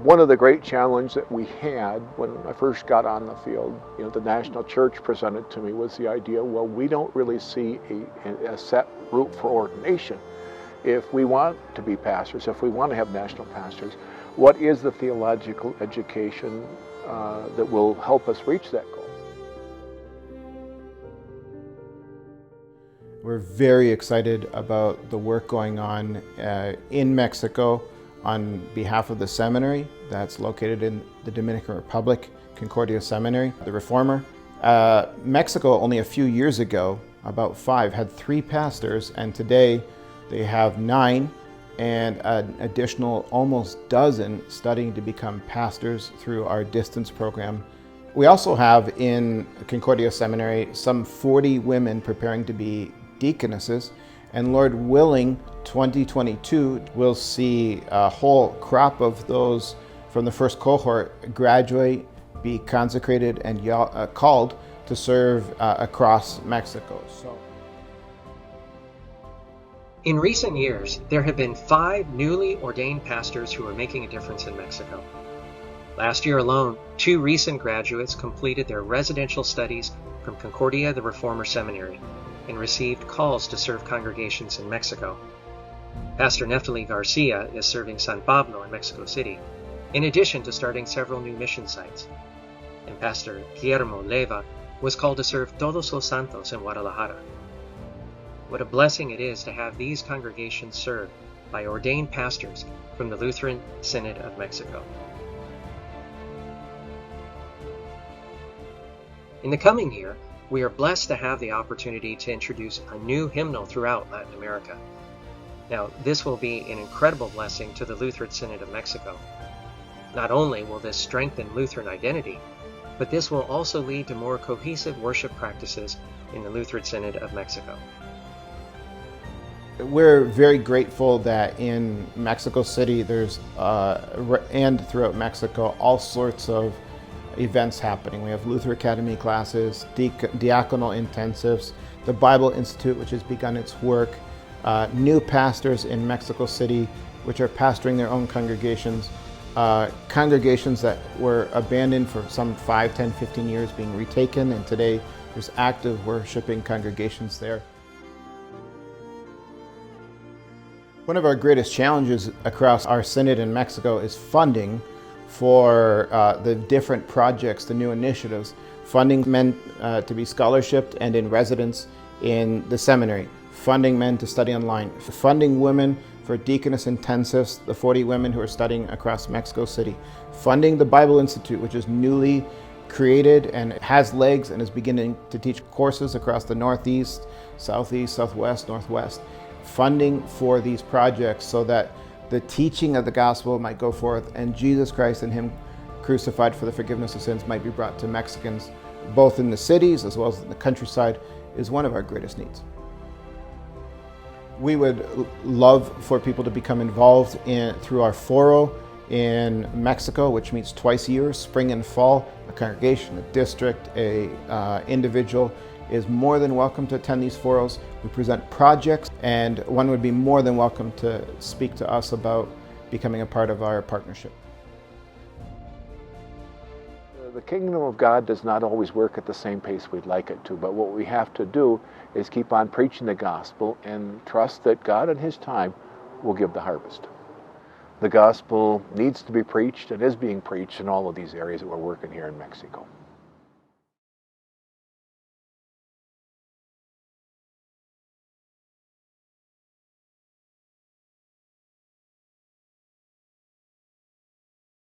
One of the great challenges that we had when I first got on the field, the national church presented to me was the idea, well, we don't really see a set route for ordination. If we want to be pastors, if we want to have national pastors, what is the theological education that will help us reach that goal? We're very excited about the work going on in Mexico on behalf of the Seminary that's located in the Dominican Republic, Concordia Seminary, the Reformer. Mexico, only a few years ago, about 5, had 3 pastors, and today they have 9 and an additional almost dozen studying to become pastors through our distance program. We also have in Concordia Seminary some 40 women preparing to be deaconesses, and Lord willing, 2022 will see a whole crop of those from the first cohort graduate, be consecrated, and called to serve across Mexico. In recent years, there have been 5 newly ordained pastors who are making a difference in Mexico. Last year alone, 2 recent graduates completed their residential studies from Concordia, the Reformer Seminary, and received calls to serve congregations in Mexico. Pastor Neftali Garcia is serving San Pablo in Mexico City, in addition to starting several new mission sites. And Pastor Guillermo Leva was called to serve Todos los Santos in Guadalajara. What a blessing it is to have these congregations served by ordained pastors from the Lutheran Synod of Mexico. In the coming year, we are blessed to have the opportunity to introduce a new hymnal throughout Latin America. Now, this will be an incredible blessing to the Lutheran Synod of Mexico. Not only will this strengthen Lutheran identity, but this will also lead to more cohesive worship practices in the Lutheran Synod of Mexico. We're very grateful that in Mexico City there's, and throughout Mexico, all sorts of events happening. We have Luther Academy classes, diaconal intensives, the Bible Institute, which has begun its work, new pastors in Mexico City, which are pastoring their own congregations, congregations that were abandoned for some 5, 10, 15 years being retaken, and today there's active worshiping congregations there. One of our greatest challenges across our synod in Mexico is funding for the different projects, the new initiatives, funding men to be scholarshiped and in residence in the seminary, funding men to study online, funding women for deaconess intensives, the 40 women who are studying across Mexico City, funding the Bible Institute, which is newly created and has legs and is beginning to teach courses across the Northeast, Southeast, Southwest, Northwest, funding for these projects so that the teaching of the gospel might go forth and Jesus Christ and Him crucified for the forgiveness of sins might be brought to Mexicans, both in the cities as well as in the countryside, is one of our greatest needs. We would love for people to become involved through our foro in Mexico, which meets twice a year, spring and fall. A congregation, a district, a individual is more than welcome to attend these foros. We present projects, and one would be more than welcome to speak to us about becoming a part of our partnership. The kingdom of God does not always work at the same pace we'd like it to, but what we have to do is keep on preaching the gospel and trust that God in His time will give the harvest. The gospel needs to be preached and is being preached in all of these areas that we're working here in Mexico.